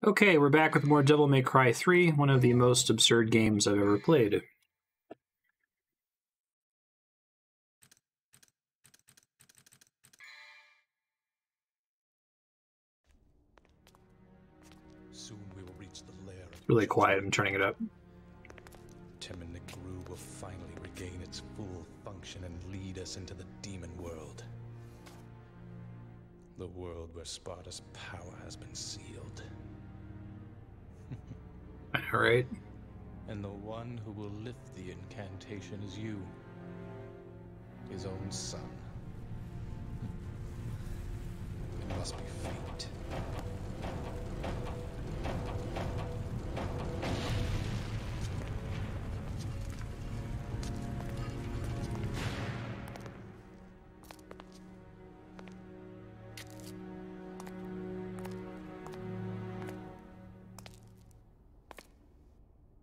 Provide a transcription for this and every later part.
Okay, we're back with more Devil May Cry 3, one of the most absurd games I've ever played. Soon we will reach the lair of Really quiet, I'm turning it up. Timon Groove will finally regain its full function and lead us into the demon world. The world where Sparta's power has been sealed. All right. And the one who will lift the incantation is you, his own son. It must be fate.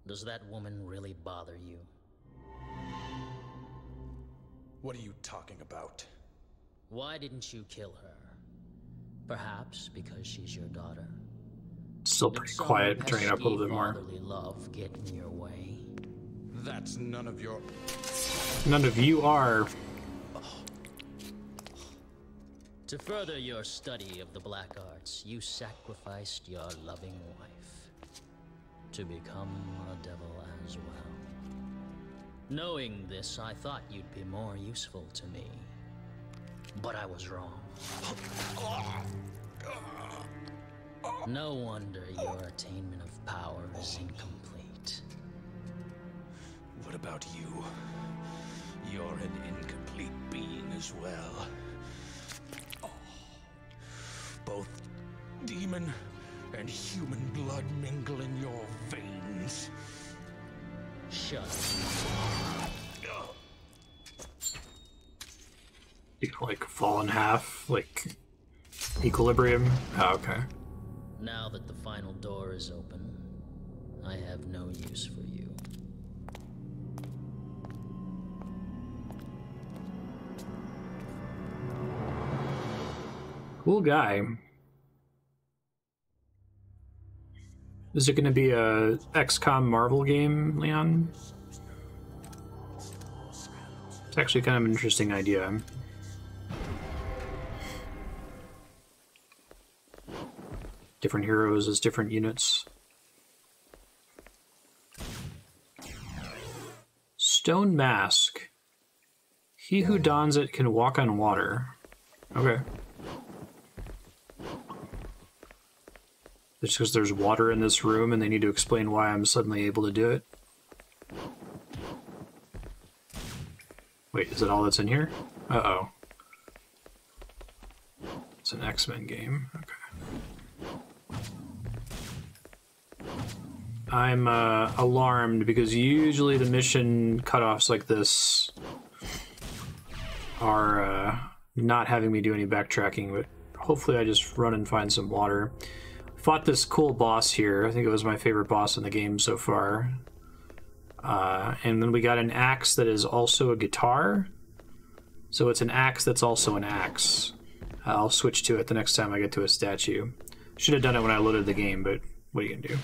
Does that woman really bother you? What are you talking about? Why didn't you kill her? Perhaps because she's your daughter. Still pretty quiet, I'm turning it up a little bit more. Fatherly love get in your way? That's none of your... None of you are. To further your study of the black arts, you sacrificed your loving wife to become a devil as well. Knowing this, I thought you'd be more useful to me. But I was wrong. No wonder your attainment of power is incomplete. What about you? You're an incomplete being as well. Both demon and human blood mingle in your veins. Shut up. You can, like, fall in half, like, equilibrium. Oh, okay. Now that the final door is open, I have no use for you. Cool guy. Is it going to be a XCOM Marvel game, Leon? It's actually kind of an interesting idea. Different heroes as different units. Stone Mask. He who dons it can walk on water. Okay. Just because there's water in this room and they need to explain why I'm suddenly able to do it. Wait, is that all that's in here? Uh-oh. It's an X-Men game. Okay. I'm alarmed because usually the mission cutoffs like this are not having me do any backtracking, but hopefully I just run and find some water. Fought this cool boss here. I think it was my favorite boss in the game so far. And then we got an axe that is also a guitar. So it's an axe that's also an axe. I'll switch to it the next time I get to a statue. Should have done it when I loaded the game, but what are you gonna do?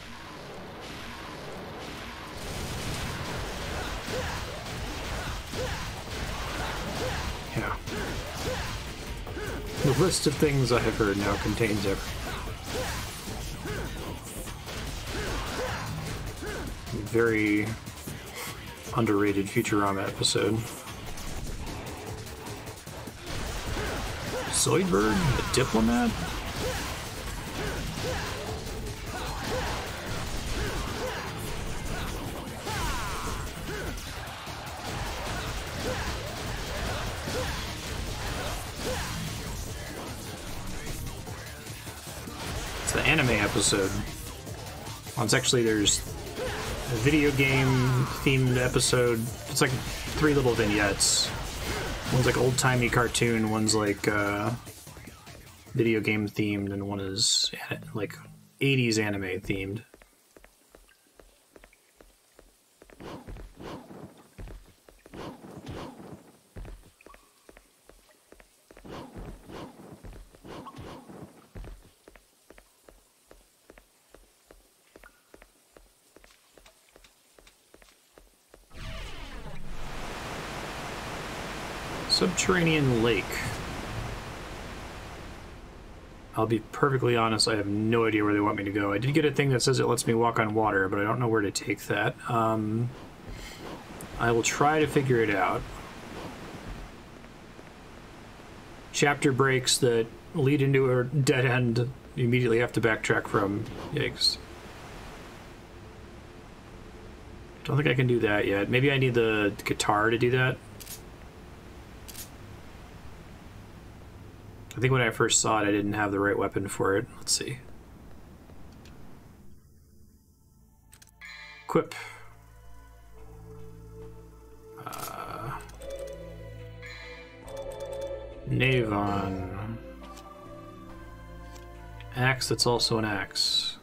Yeah. The list of things I have heard now contains everything. Very underrated Futurama episode. Zoidberg, the diplomat? It's the anime episode. Well, it's actually, there's a video game themed episode. It's like 3 little vignettes. One's like old-timey cartoon, one's like video game themed, and one is like 80s anime themed. Subterranean lake. I'll be perfectly honest, I have no idea where they want me to go. I did get a thing that says it lets me walk on water, but I don't know where to take that. I will try to figure it out. Chapter breaks that lead into a dead end you immediately have to backtrack from. Yikes. Don't think I can do that yet. Maybe I need the guitar to do that. I think when I first saw it, I didn't have the right weapon for it. Let's see. Equip. Navon. Axe that's also an axe.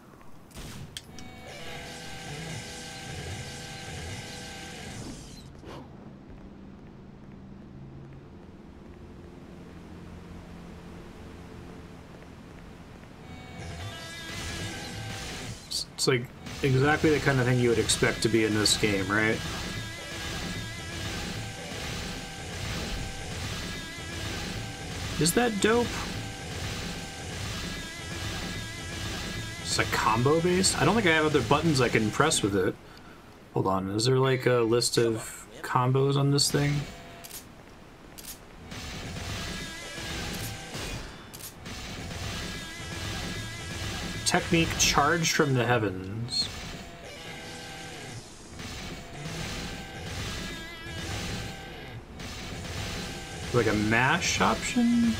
It's like exactly the kind of thing you would expect to be in this game, right? Is that dope? It's like combo based? I don't think I have other buttons I can press with it. Hold on, is there like a list of combos on this thing? Technique charged from the heavens. Like a mash option?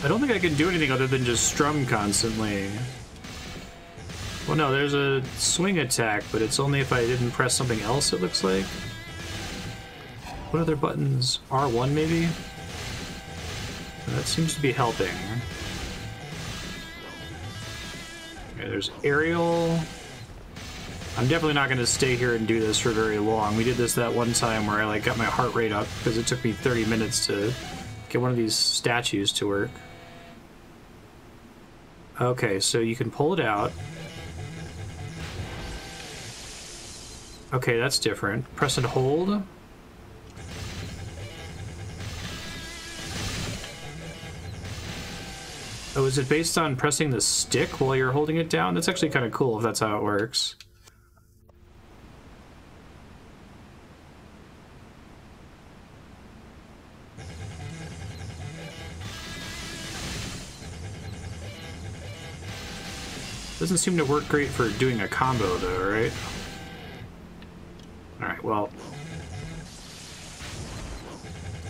I don't think I can do anything other than just strum constantly. Well, no, there's a swing attack, but it's only if I didn't press something else, it looks like. What other buttons? R1 maybe? That seems to be helping. Okay, there's aerial. I'm definitely not going to stay here and do this for very long. We did this that one time where I like got my heart rate up because it took me 30 minutes to get one of these statues to work. Okay, so you can pull it out. Okay, that's different. Press and hold. Oh, is it based on pressing the stick while you're holding it down? That's actually kind of cool if that's how it works. Doesn't seem to work great for doing a combo though, right? Alright, well.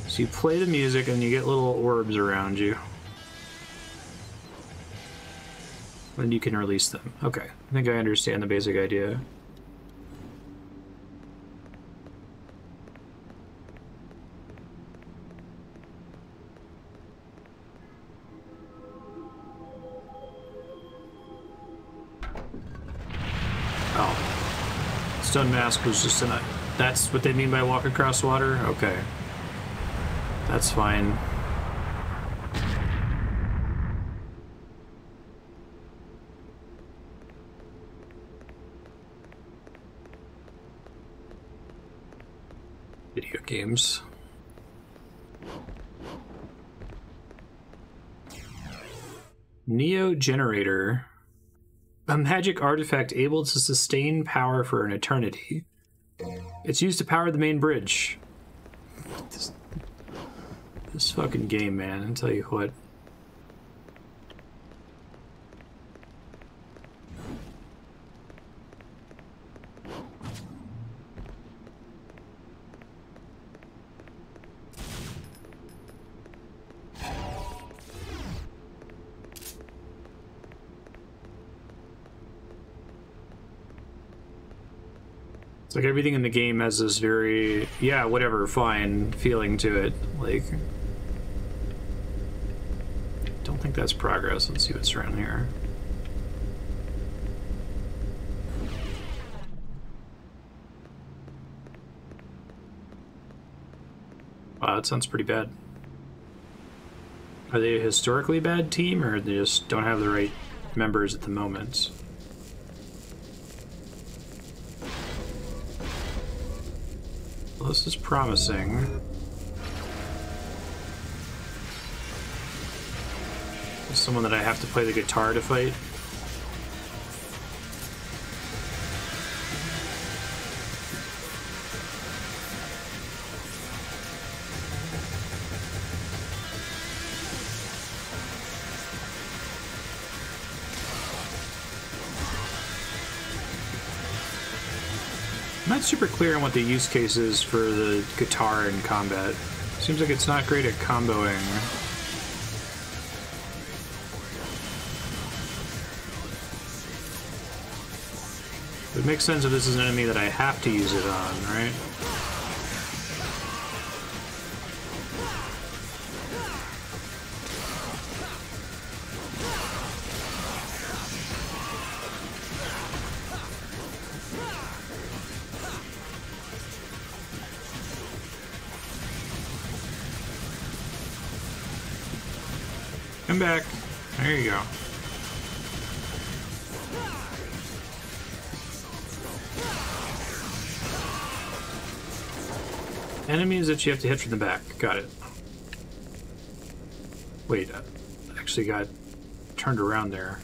So you play the music and you get little orbs around you. And you can release them. Okay, I think I understand the basic idea. Oh. Stun Mask was just a... That's what they mean by walk across water? Okay. That's fine. Video games. Neo Generator. A magic artifact able to sustain power for an eternity. It's used to power the main bridge. This fucking game, man, I'll tell you what. It's like everything in the game has this very, yeah, whatever, fine feeling to it. Like, don't think that's progress. Let's see what's around here. Wow, that sounds pretty bad. Are they a historically bad team, or they just don't have the right members at the moment? Well, this is promising. someone that I have to play the guitar to fight. I'm not super clear on what the use case is for the guitar in combat. Seems like it's not great at comboing. It makes sense if this is an enemy that I have to use it on, right? Come back. There you go. Enemies that you have to hit from the back. Got it. Wait, I actually got turned around there.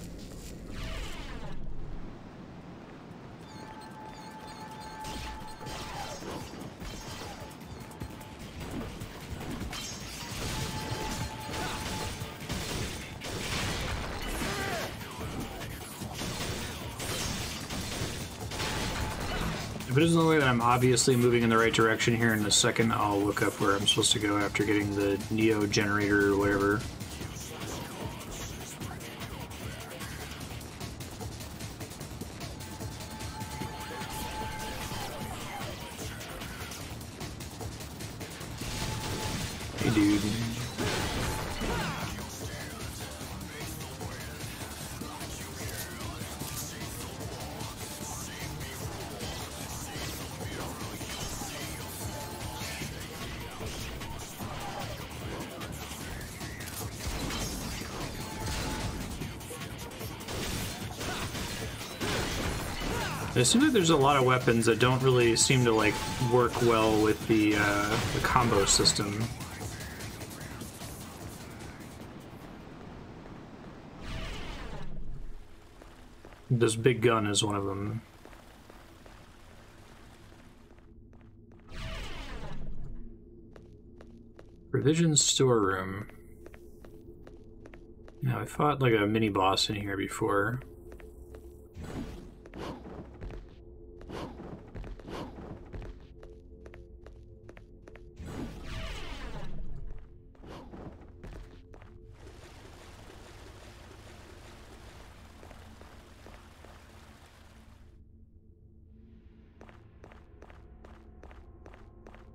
If it doesn't look like that I'm obviously moving in the right direction here in a second, I'll look up where I'm supposed to go after getting the Neo generator or whatever. Hey, dude. It seems like there's a lot of weapons that don't really seem to like work well with the combo system. This big gun is one of them. Provision storeroom. Now I fought like a mini boss in here before.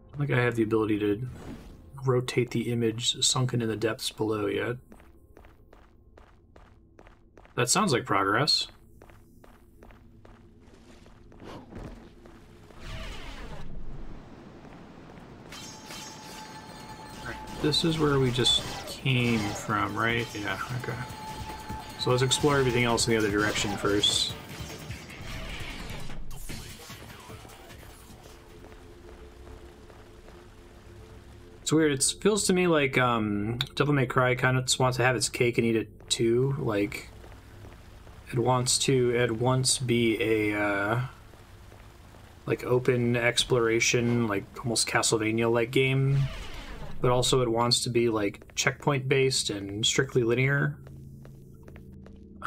I don't think I have the ability to rotate the image sunken in the depths below yet. That sounds like progress. Alright, this is where we just came from, right? Yeah, okay. So let's explore everything else in the other direction first. It's weird. It feels to me like Devil May Cry kind of just wants to have its cake and eat it too. Like it wants to at once be a like open exploration, like almost Castlevania-like game, but also it wants to be like checkpoint based and strictly linear.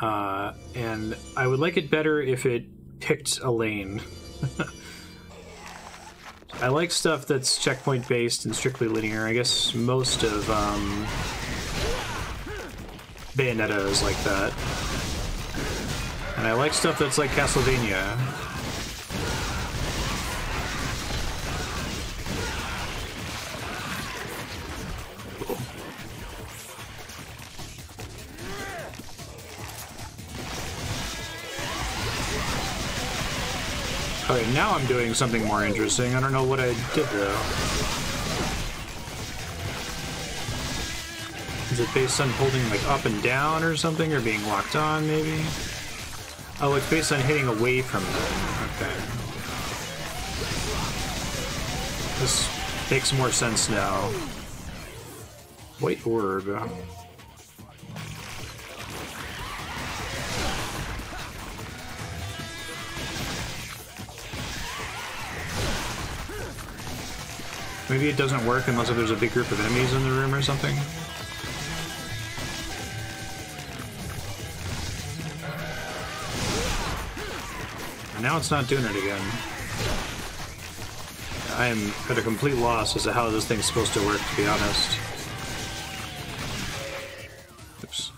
And I would like it better if it picked a lane. I like stuff that's checkpoint based and strictly linear. I guess most of Bayonetta is like that. And I like stuff that's like Castlevania. Okay, now I'm doing something more interesting. I don't know what I did though. Is it based on holding like up and down or something, or being locked on maybe? Oh, it's based on hitting away from them. Okay. This makes more sense now. White orb. Maybe it doesn't work unless if there's a big group of enemies in the room or something. And now it's not doing it again. I am at a complete loss as to how this thing's supposed to work, to be honest. Oops.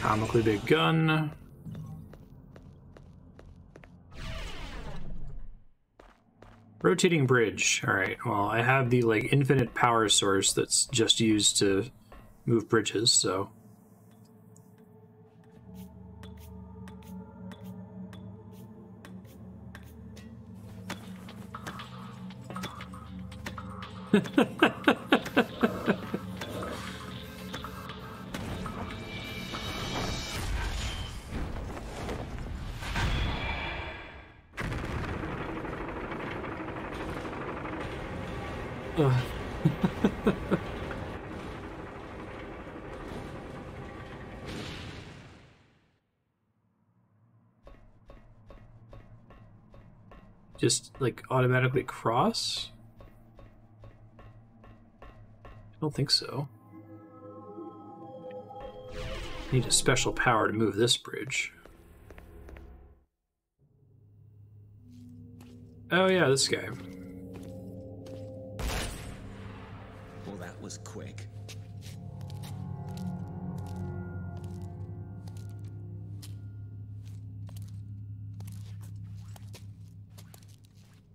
Comically big gun. Rotating bridge. Alright, well, I have the, like, infinite power source that's just used to move bridges, so... Just, like, automatically cross? I don't think so. Need a special power to move this bridge. Oh yeah, this guy. Well, that was quick.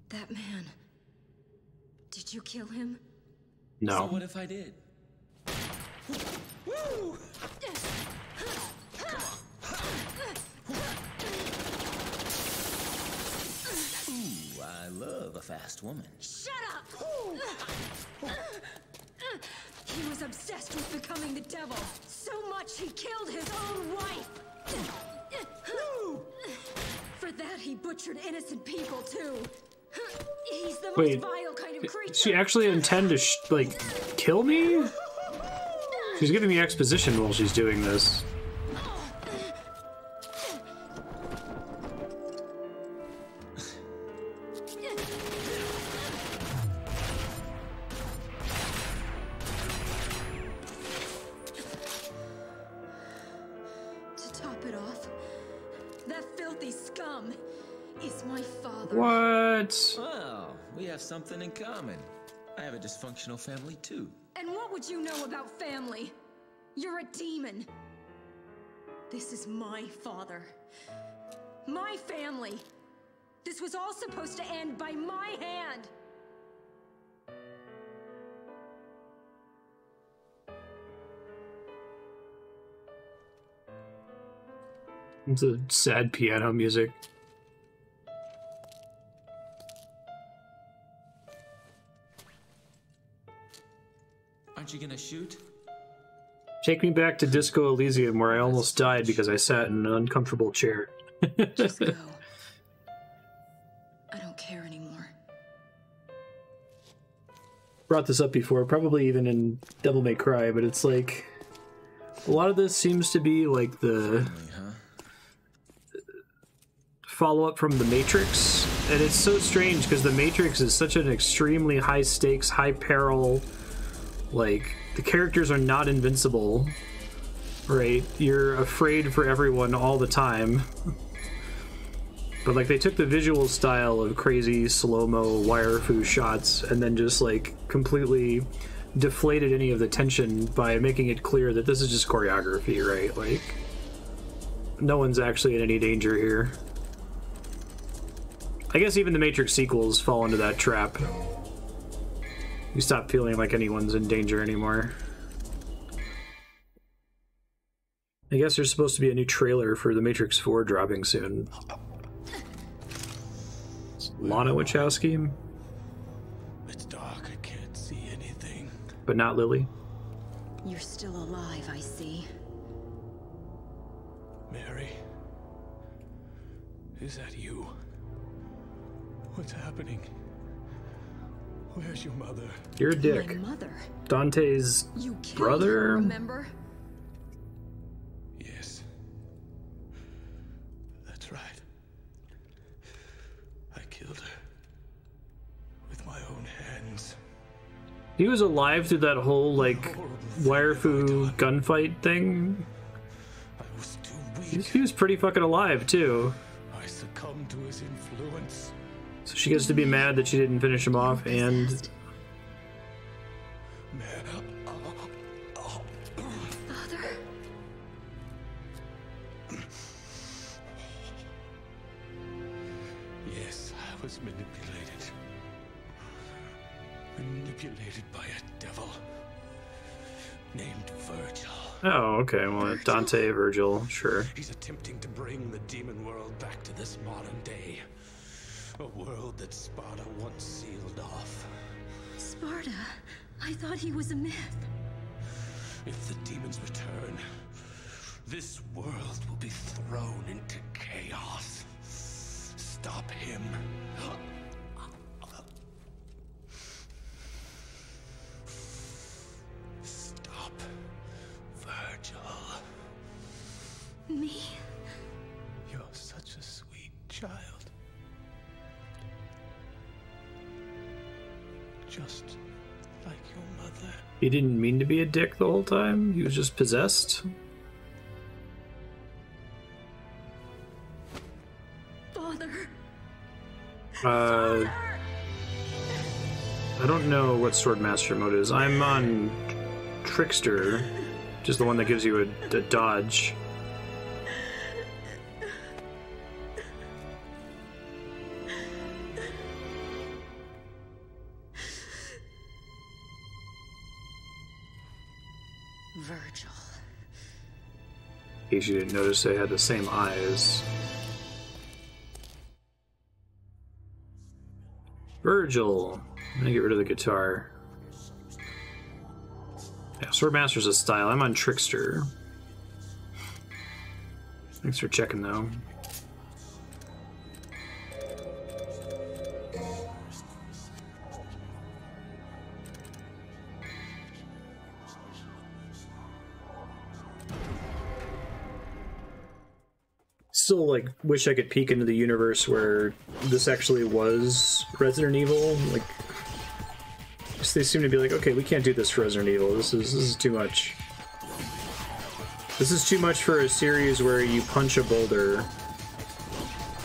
That man. Did you kill him? No. So what if I did? Woo! Ooh, I love a fast woman. Shut up! He was obsessed with becoming the devil. So much he killed his own wife. For that he butchered innocent people too. He's the most vile kind of creature. Does she actually intend to, like, kill me? She's giving me exposition while she's doing this. To top it off, that filthy scum is my father. What? Well, we have something in common. I have a dysfunctional family too. And what would you know about family? You're a demon. This is my father. My family. This was all supposed to end by my hand. It's a sad piano music. Aren't you gonna shoot? Take me back to Disco Elysium where I almost died because I sat in an uncomfortable chair. Just go. I don't care anymore. Brought this up before, probably even in Devil May Cry, but it's like... A lot of this seems to be like the... follow-up from The Matrix, and it's so strange because The Matrix is such an extremely high-stakes, high-peril, like, the characters are not invincible, right? You're afraid for everyone all the time. But, like, they took the visual style of crazy slow-mo wire-fu shots and then just, like, completely deflated any of the tension by making it clear that this is just choreography, right? Like, no one's actually in any danger here. I guess even the Matrix sequels fall into that trap. You stop feeling like anyone's in danger anymore. I guess there's supposed to be a new trailer for The Matrix 4 dropping soon. It's Lana Wachowski. It's dark, I can't see anything. But not Lily. You're still alive, I see. Mary? Is that you? What's happening? Where's your mother? You're a dick. My mother. Dante's You killed brother? her, remember? Yes. That's right. I killed her. With my own hands. He was alive through that whole, like, wire-fu gunfight thing. I was too weak. He was pretty fucking alive, too. I succumbed to his influence. So she gets to be mad that she didn't finish him off, and... Father? Yes, I was manipulated. Manipulated by a devil named Virgil. Oh, okay, well, Dante, Virgil, sure. He's attempting to bring the demon world back to this modern day. A world that Sparta once sealed off. Sparta? I thought he was a myth. If the demons return, this world will be thrown into chaos. Stop him. Stop Virgil. Me? You're such a sweet child. Just like your mother. He didn't mean to be a dick the whole time? He was just possessed? Father? I don't know what Swordmaster mode is. I'm on Trickster, which is the one that gives you a dodge. Virgil. In case you didn't notice, they had the same eyes. Virgil. I'm gonna get rid of the guitar. Yeah, Swordmaster's a style. I'm on Trickster. Thanks for checking, though. Still, like, wish I could peek into the universe where this actually was Resident Evil. Like, they seem to be like, okay, we can't do this for Resident Evil. This is too much. This is too much for a series where you punch a boulder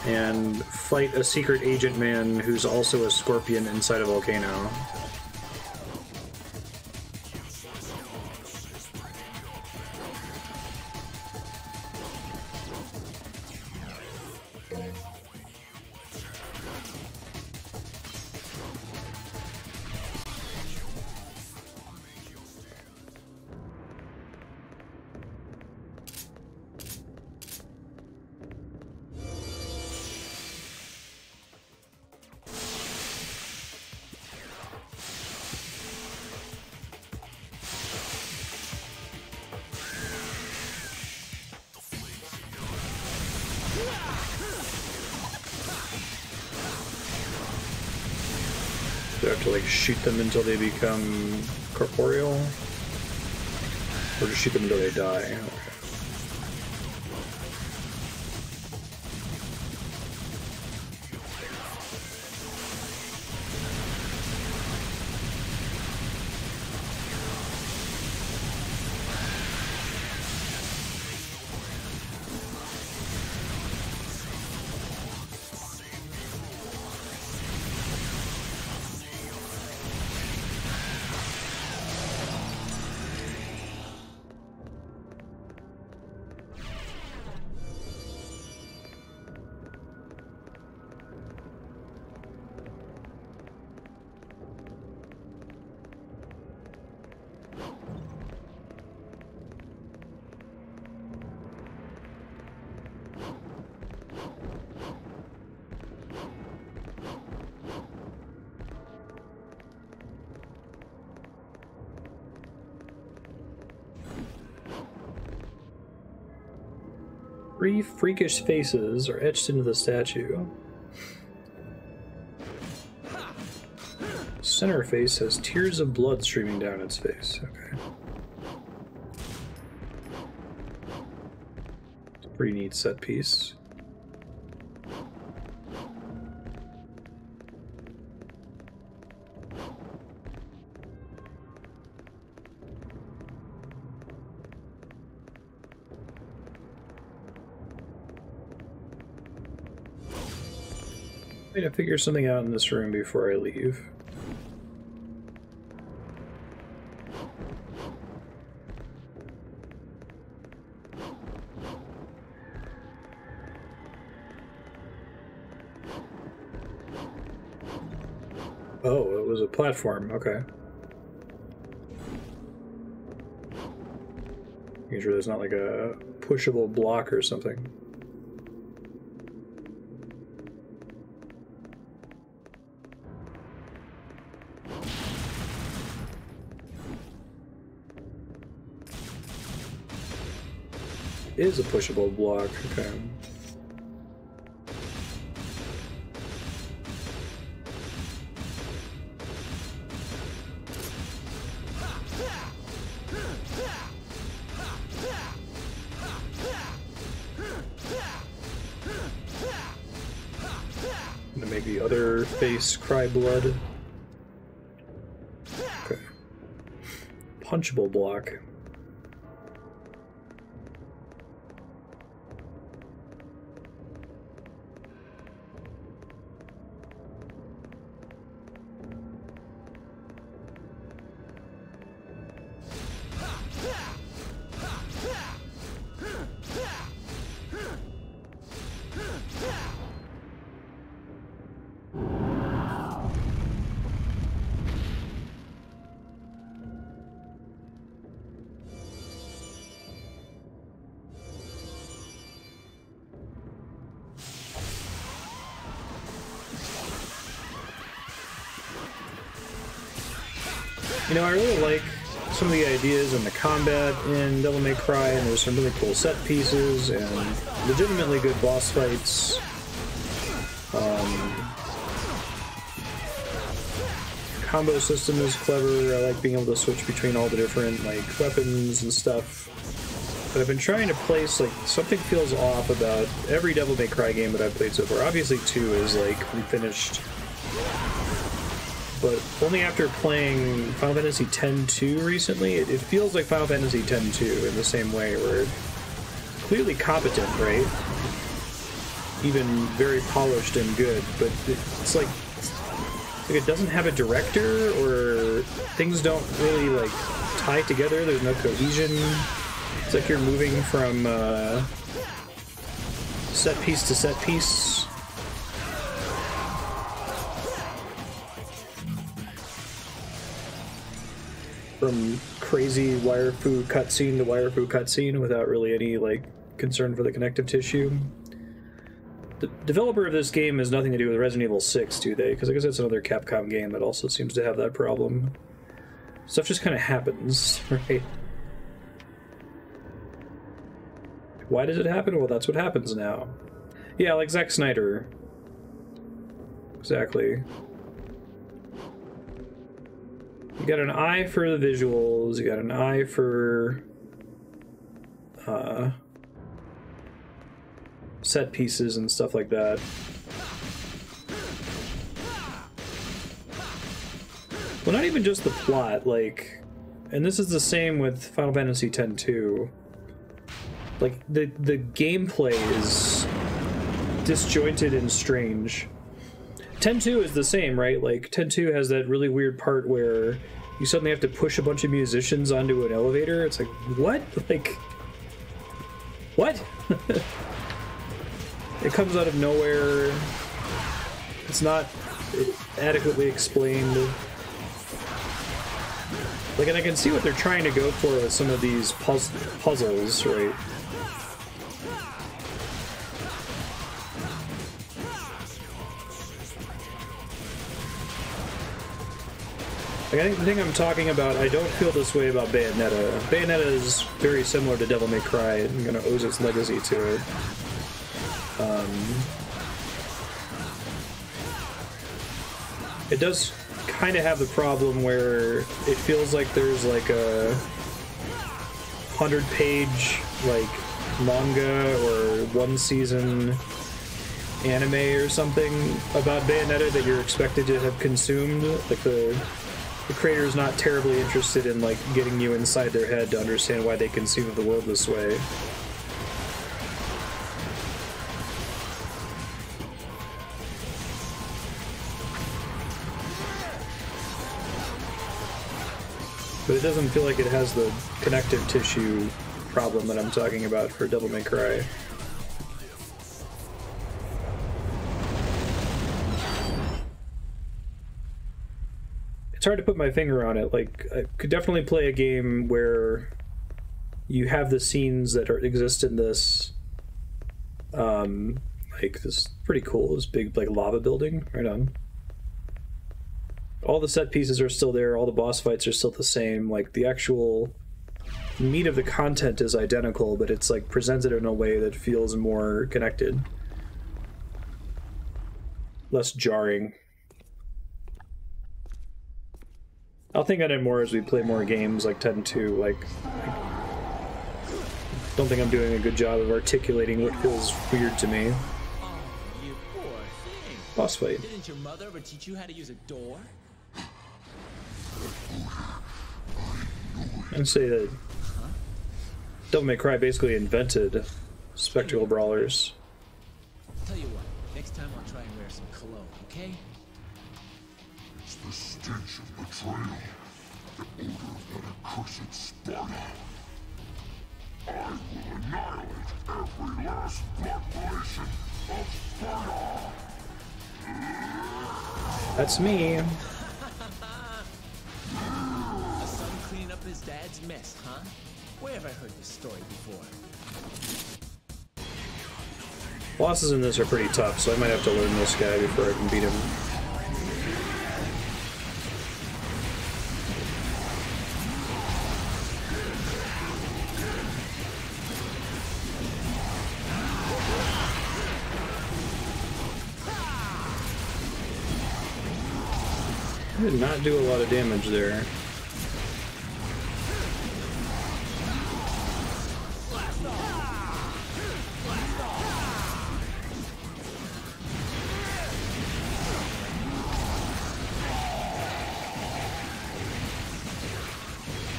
and fight a secret agent man who's also a scorpion inside a volcano. Do I have to, like, shoot them until they become corporeal? Or just shoot them until they die? Okay. Three freakish faces are etched into the statue. center face has tears of blood streaming down its face. Okay. It's a pretty neat set piece. I'm gonna figure something out in this room before I leave. Oh, it was a platform, okay. Making sure there's not like a pushable block or something. Is a pushable block, okay. I'm gonna make the other face cry blood. Okay. Punchable block. You know, I really like some of the ideas and the combat in Devil May Cry, and there's some really cool set pieces and legitimately good boss fights. Combo system is clever. I like being able to switch between all the different like weapons and stuff. But I've been trying to place like something feels off about every Devil May Cry game that I've played so far. Obviously 2 is like finished. But only after playing Final Fantasy X-2 recently, it feels like Final Fantasy X-2 in the same way, where it's clearly competent, right? Even very polished and good, but it's like it doesn't have a director, or things don't really like tie together. There's no cohesion. It's like you're moving from set piece to set piece. From crazy waifu cutscene to waifu cutscene without really any like concern for the connective tissue. The developer of this game has nothing to do with Resident Evil 6, do they? Because I guess that's another Capcom game that also seems to have that problem. Stuff just kind of happens, right? Why does it happen? Well, that's what happens now. Yeah, like Zack Snyder. Exactly. You got an eye for the visuals, you got an eye for set pieces and stuff like that. Well, not even just the plot, like, and this is the same with Final Fantasy X-2. Like, the gameplay is disjointed and strange. X-2 is the same, right? Like, X-2 has that really weird part where you suddenly have to push a bunch of musicians onto an elevator. It's like, what? Like, what? It comes out of nowhere. It's not adequately explained. Like, and I can see what they're trying to go for with some of these puzzles, right? Like, I think the thing I'm talking about, I don't feel this way about Bayonetta. Bayonetta is very similar to Devil May Cry and kind of owes its legacy to it. It does kind of have the problem where it feels like there's like a 100-page like manga or one-season anime or something about Bayonetta that you're expected to have consumed. Like the creator is not terribly interested in like getting you inside their head to understand why they conceive of the world this way. But it doesn't feel like it has the connective tissue problem that I'm talking about for Devil May Cry. It's hard to put my finger on it. Like, I could definitely play a game where you have the scenes that exist in this, like, this pretty cool, this big, like, lava building. Right on. All the set pieces are still there, all the boss fights are still the same, like, the actual meat of the content is identical, but it's, like, presented in a way that feels more connected. Less jarring. I'll think on it more as we play more games, like 10-2, like... don't think I'm doing a good job of articulating what feels weird to me. Oh, you poor thing. Boss fight. Didn't your mother ever teach you how to use a door? I'd say that Devil May Cry basically invented spectacle brawlers. Tell you what, next time I'll try and wear some cologne, okay? It's the stench of betrayal, the odor of that accursed Sparta. I will annihilate every last blood relation of Sparta! That's me. A son cleaning up his dad's mess, huh? Where have I heard this story before? Bosses in this are pretty tough, so I might have to learn this guy before I can beat him. I did not do a lot of damage there.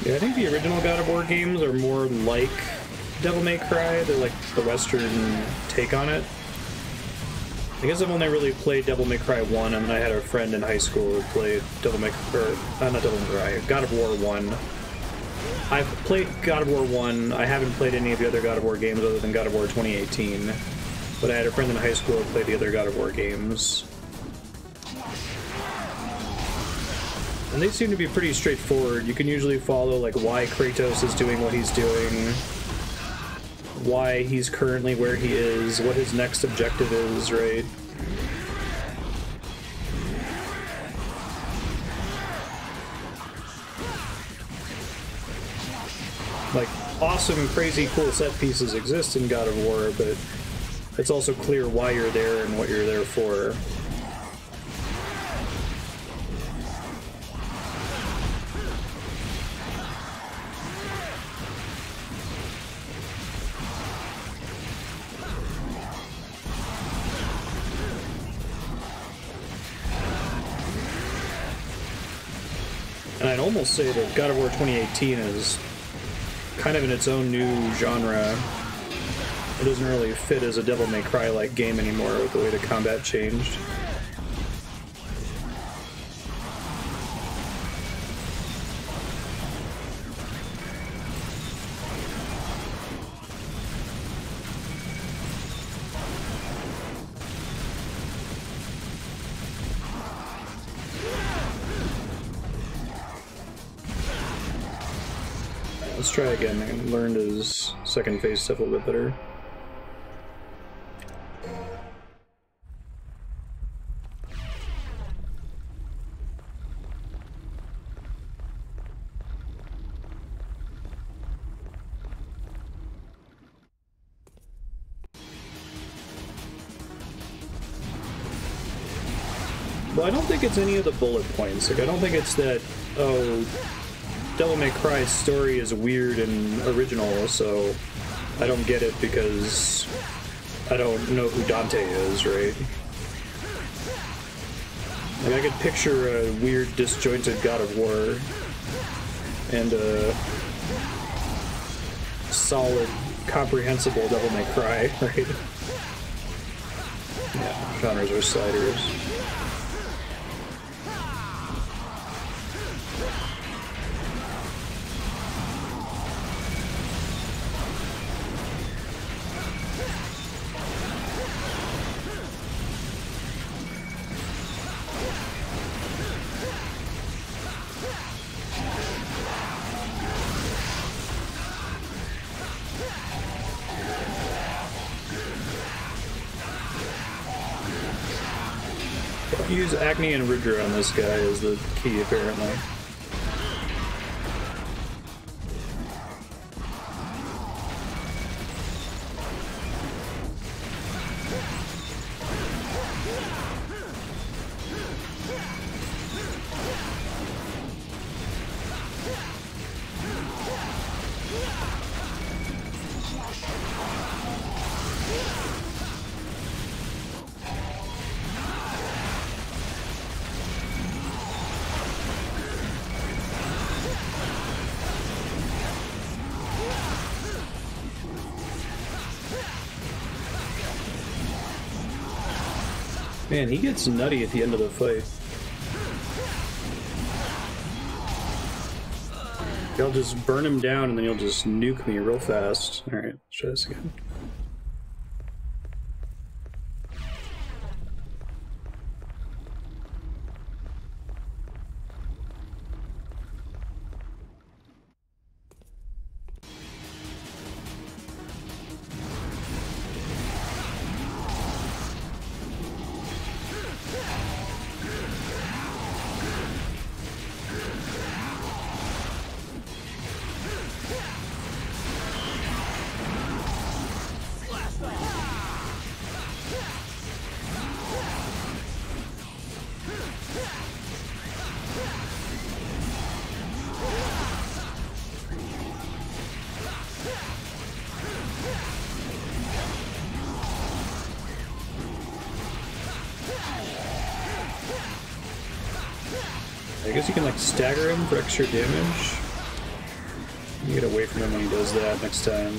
Yeah, I think the original God of War games are more like Devil May Cry. They're like the Western take on it. I guess I've only really played Devil May Cry 1, and then I had a friend in high school who played Devil May Cry, not Devil May Cry, God of War 1. I've played God of War 1, I haven't played any of the other God of War games other than God of War 2018, but I had a friend in high school who played the other God of War games. And they seem to be pretty straightforward. You can usually follow like why Kratos is doing what he's doing, why he's currently where he is, what his next objective is, right? Like, awesome, crazy, cool set pieces exist in God of War, but it's also clear why you're there and what you're there for. And I'd almost say that God of War 2018 is kind of in its own new genre. It doesn't really fit as a Devil May Cry-like game anymore with the way the combat changed. Let's try again. I learned his second phase stuff a little bit better. Well, I don't think it's any of the bullet points. Like, I don't think it's that, oh, Devil May Cry's story is weird and original, so I don't get it because I don't know who Dante is, right? Like, I could picture a weird, disjointed God of War and a solid, comprehensible Devil May Cry, right? Yeah, genres are sliders. Use Acne and Ridra on this guy is the key, apparently. Man, he gets nutty at the end of the fight. I'll just burn him down and then he'll just nuke me real fast. Alright, let's try this again. I guess you can like stagger him for extra damage. You get away from him when he does that next time.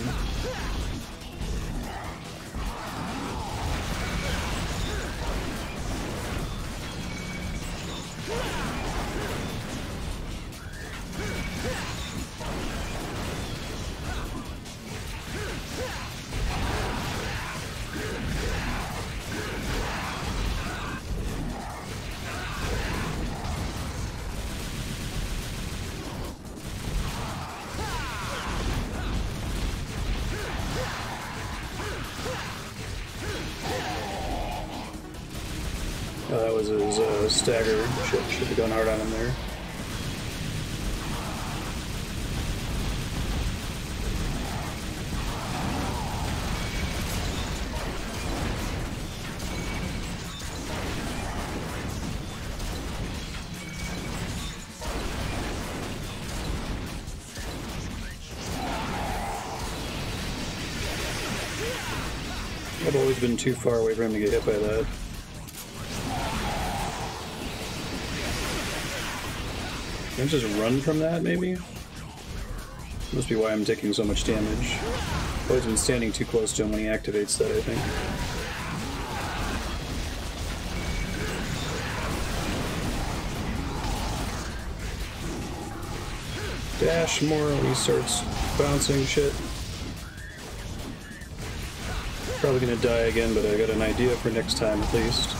That was his stagger. Should have gone hard on him there. I've always been too far away for him to get hit by that. Can I just run from that, maybe? Must be why I'm taking so much damage. I've always been standing too close to him when he activates that, I think. Dash more when he starts bouncing shit. Probably gonna die again, but I got an idea for next time at least.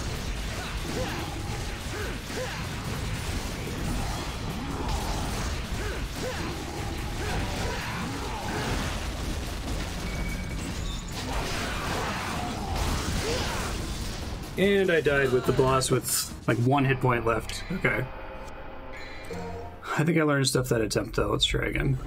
And I died with the boss with like 1 hit point left. Okay. I think I learned stuff that attempt though. Let's try again.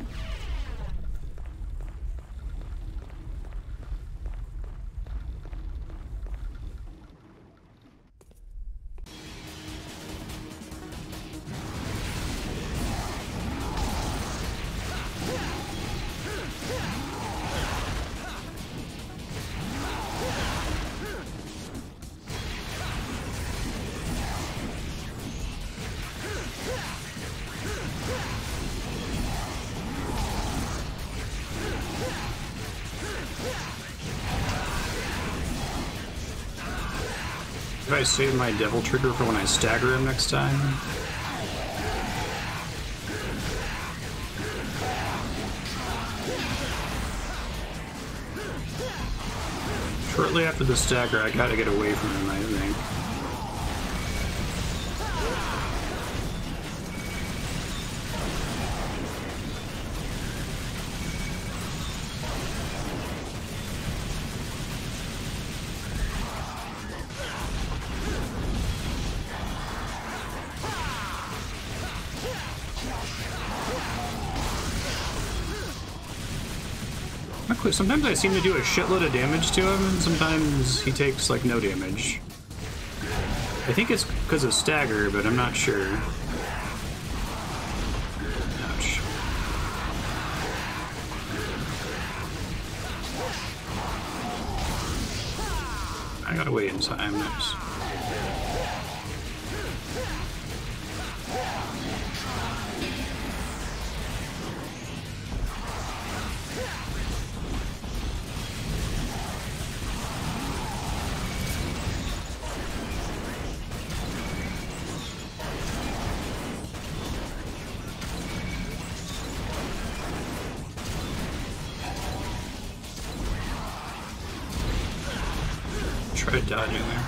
If I save my devil trigger for when I stagger him next time. Shortly after the stagger, I gotta get away from him, I think. Sometimes I seem to do a shitload of damage to him, and sometimes he takes, like, no damage. I think it's because of stagger, but I'm not sure. Ouch. I gotta wait in time. Nice. Try dodging there.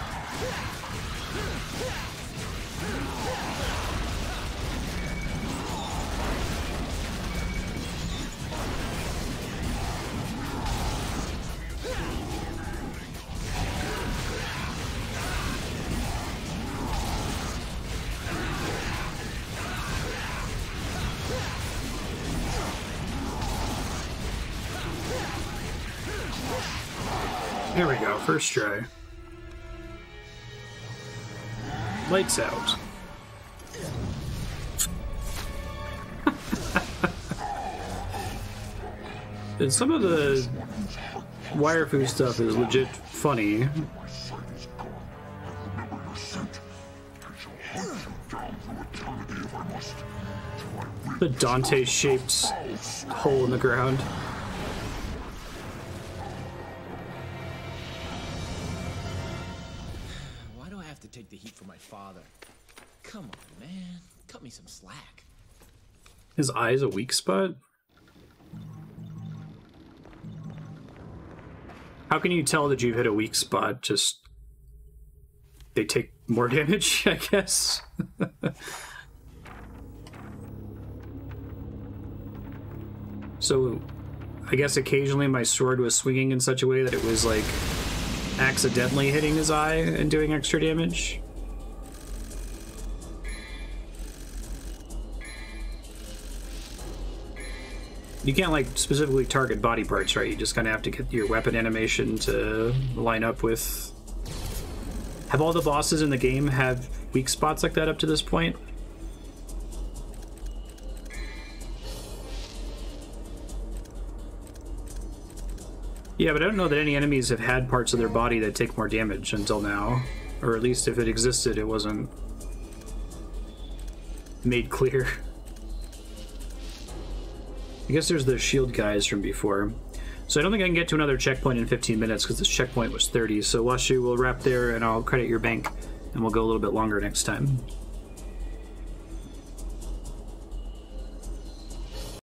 There we go, first try. Lights out. And some of the waifu stuff is legit funny. The Dante-shaped hole in the ground. Take the heat for my father. Come on, man. Cut me some slack. His eye is a weak spot? How can you tell that you've hit a weak spot? Just... they take more damage, I guess? So, I guess occasionally my sword was swinging in such a way that it was, like, accidentally hitting his eye and doing extra damage. You can't, like, specifically target body parts, right? You just kind of have to get your weapon animation to line up with... Have all the bosses in the game have weak spots like that up to this point? Yeah, but I don't know that any enemies have had parts of their body that take more damage until now. Or at least if it existed, it wasn't made clear. I guess there's the shield guys from before. So I don't think I can get to another checkpoint in 15 minutes because this checkpoint was 30. So Washu, we'll wrap there and I'll credit your bank and we'll go a little bit longer next time.